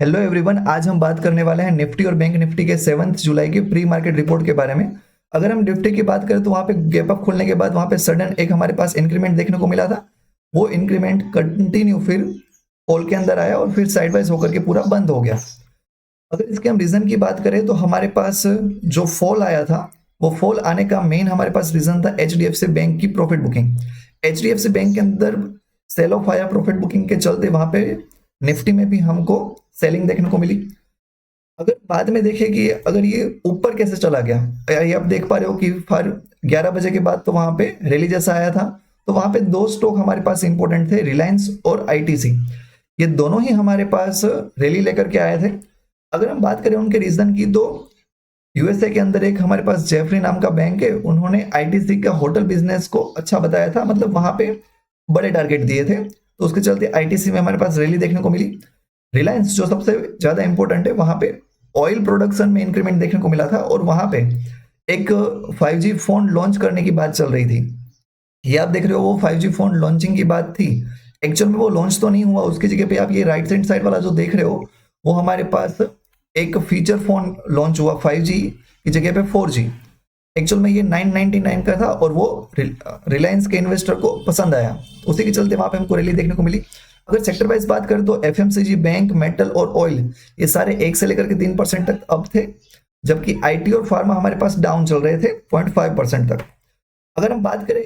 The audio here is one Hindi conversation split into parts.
हेलो एवरीवन, आज हम बात करने वाले हैं निफ्टी और बैंक निफ्टी के 7 जुलाई की प्री मार्केट रिपोर्ट के बारे में। अगर हम निफ्टी की बात करें तो वहां पे गैप अप खुलने के बाद वहां पे सडन एक हमारे पास इंक्रीमेंट देखने को मिला था। वो इंक्रीमेंट कंटिन्यू फिर फॉल के अंदर आया और फिर साइडवाइज होकर के पूरा बंद हो गया। अगर इसके हम रीजन की बात करें तो हमारे पास जो फॉल आया था वो फॉल आने का मेन हमारे पास रीजन था HDFC बैंक की प्रॉफिट बुकिंग। HDFC बैंक के अंदर सेल ऑफ आया प्रॉफिट बुकिंग के चलते, वहां पे निफ्टी में भी हमको सेलिंग देखने को मिली। अगर बाद में देखें कि अगर ये ऊपर कैसे चला गया, ये आप देख पा रहे हो कि फिर 11 बजे के बाद तो वहां पे रैली जैसा आया था। तो वहां पे दो स्टॉक हमारे पास इंपॉर्टेंट थे, रिलायंस और ITC। ये दोनों ही हमारे पास रैली लेकर के आए थे। अगर हम बात करें उनके रीजन की तो USA के अंदर एक हमारे पास जेफरी नाम का बैंक है, उन्होंने ITC का होटल बिजनेस को अच्छा बताया था, मतलब वहां पे बड़े टारगेट दिए थे, तो उसके चलते ITC में हमारे पास रैली देखने को मिली। रिलायंस जो सबसे ज्यादा इंपॉर्टेंट है, वहां पे ऑयल प्रोडक्शन में इंक्रीमेंट देखने को मिला था और वहां पे एक 5G फोन लॉन्च करने की बात चल रही थी। ये आप देख रहे हो वो 5G फोन लॉन्चिंग की बात थी। एक्चुअल में वो लॉन्च तो नहीं हुआ, उसकी जगह पे आप ये राइट हैंड साइड वाला जो देख रहे हो वो हमारे पास एक फीचर फोन लॉन्च हुआ 5G की जगह पे 4G। एक्चुअल में ये 999 का था और वो रिलायंस के इन्वेस्टर को पसंद आया, उसी के चलते वहां पे हमको रैली देखने को मिली। अगर सेक्टर वाइज बात करें तो FMCG, बैंक, मेटल और ऑयल ये सारे 1 से लेकर के 3% तक अप थे, जबकि IT और फार्मा हमारे पास डाउन चल रहे थे 0.5% तक। अगर हम बात करें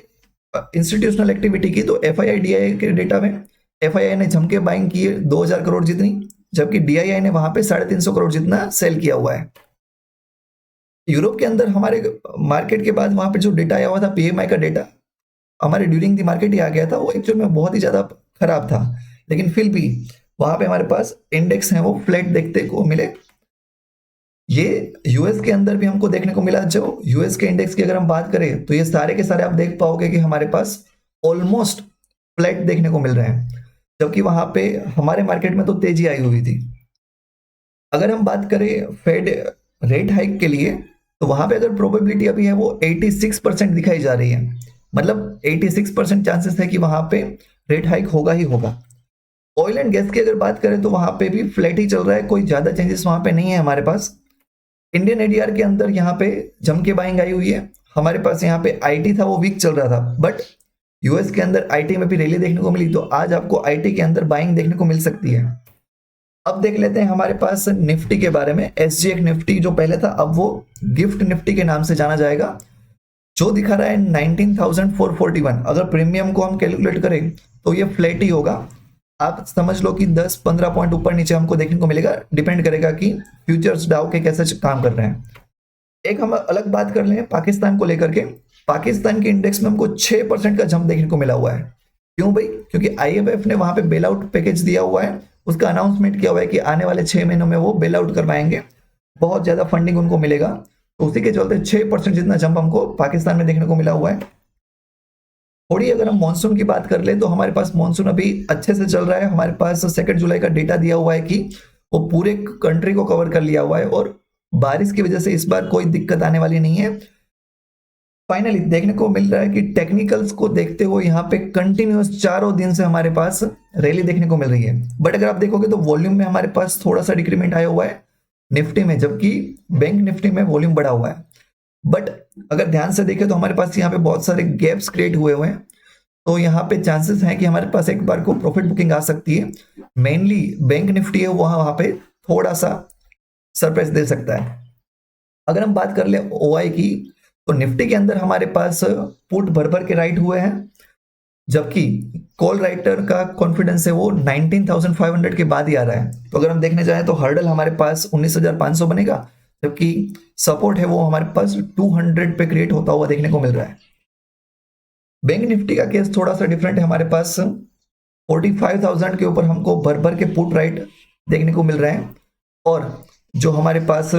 इंस्टीट्यूशनल एक्टिविटी की तो FII-DII के डेटा में FII ने जम के बाइंग की है 2000 करोड़ जितनी, जबकि DII ने वहां पे 350 करोड़ जितना सेल किया हुआ है। यूरोप के अंदर हमारे मार्केट के बाद वहां पे जो डेटा आया हुआ था PMI का डेटा हमारे ड्यूरिंग दी मार्केट ही आ गया था, वो एक्चुअल में बहुत ही ज्यादा खराब था, लेकिन फिर भी वहां पे हमारे पास इंडेक्स है वो फ्लैट देखते को मिले। ये US के अंदर भी हमको देखने को मिला। जो US के इंडेक्स की अगर हम बात करें तो ये सारे के सारे आप देख पाओगे कि हमारे पास ऑलमोस्ट फ्लैट देखने को मिल रहे हैं, जबकि वहां पे हमारे मार्केट में तो तेजी आई हुई थी। अगर हम बात करें फेड रेट हाइक के लिए तो वहां पे अगर प्रोबेबिलिटी अभी है वो 86% दिखाई जा रही है, मतलब 86% चांसेस है कि वहां पे रेट हाइक होगा ही होगा। ऑयल एंड गैस की अगर बात करें तो वहां पे भी फ्लैट ही चल रहा है, कोई ज्यादा चेंजेस वहां पे नहीं है हमारे पास। इंडियन ADR के अंदर यहाँ पे जम के बाइंग आई हुई है। हमारे पास यहाँ पे IT था वो वीक चल रहा था, बट US के अंदर IT में भी रैली देखने को मिली, तो आज आपको IT के अंदर बाइंग देखने को मिल सकती है। अब देख लेते हैं हमारे पास निफ्टी के बारे में। SGX निफ्टी जो पहले था अब वो गिफ्ट निफ्टी के नाम से जाना जाएगा, जो दिखा रहा है 19,441। अगर प्रीमियम को हम कैलकुलेट करें तो ये फ्लैट ही होगा। आप समझ लो कि 10-15 पॉइंट ऊपर नीचे हमको देखने को मिलेगा, डिपेंड करेगा कि फ्यूचर्स डाउ के कैसे काम कर रहे हैं। एक हम अलग बात कर लें पाकिस्तान को लेकर के। पाकिस्तान के इंडेक्स में हमको 6% का जंप देखने को मिला हुआ है। क्यों भाई? क्योंकि IMF ने वहां पे बेल आउट पैकेज दिया हुआ है, उसका अनाउंसमेंट किया हुआ है कि आने वाले 6 महीनों में वो बेल आउट करवाएंगे, बहुत ज्यादा फंडिंग उनको मिलेगा, तो उसी के चलते 6% जितना जंप हमको पाकिस्तान में देखने को मिला हुआ है। थोड़ी अगर हम मानसून की बात कर ले तो हमारे पास मानसून अभी अच्छे से चल रहा है। हमारे पास 2 जुलाई का डेटा दिया हुआ है कि वो पूरे कंट्री को कवर कर लिया हुआ है और बारिश की वजह से इस बार कोई दिक्कत आने वाली नहीं है। फाइनली देखने को मिल रहा है कि टेक्निकल्स को देखते हुए यहाँ पे कंटिन्यूअस 4 दिन से हमारे पास रैली देखने को मिल रही है। बट अगर आप देखोगे तो वॉल्यूम में हमारे पास थोड़ा सा डिक्रीमेंट आया हुआ है निफ्टी में, जबकि बैंक निफ्टी में वॉल्यूम बढ़ा हुआ है। बट अगर ध्यान से देखें तो हमारे पास यहाँ पे बहुत सारे गैप्स क्रिएट हुए हुए हैं, तो यहाँ पे चांसेस हैं कि हमारे पास एक बार को प्रॉफिट बुकिंग आ सकती है। मेनली बैंक निफ्टी है वहां पे थोड़ा सा सरप्राइज दे सकता है। अगर हम बात कर ले OI की तो निफ्टी के अंदर हमारे पास पुट भर भर के राइट हुए हैं, जबकि कॉल राइटर का कॉन्फिडेंस है वो 19,500 के बाद ही आ रहा है। तो अगर हम देखने जाएं तो हर्डल हमारे पास 19,500 बनेगा, जबकि सपोर्ट है वो हमारे पास 200 पे क्रिएट होता हुआ देखने को मिल रहा है। बैंक निफ्टी का केस थोड़ा सा डिफरेंट है, हमारे पास 45,000 के ऊपर हमको भर भर के पुट राइट देखने को मिल रहे हैं, और जो हमारे पास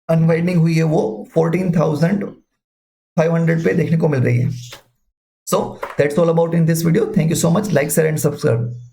अनवाइंडिंग हुई है वो 14,500 पे देखने को मिल रही है। So that's all about in this video. Thank you so much. Like, share and subscribe.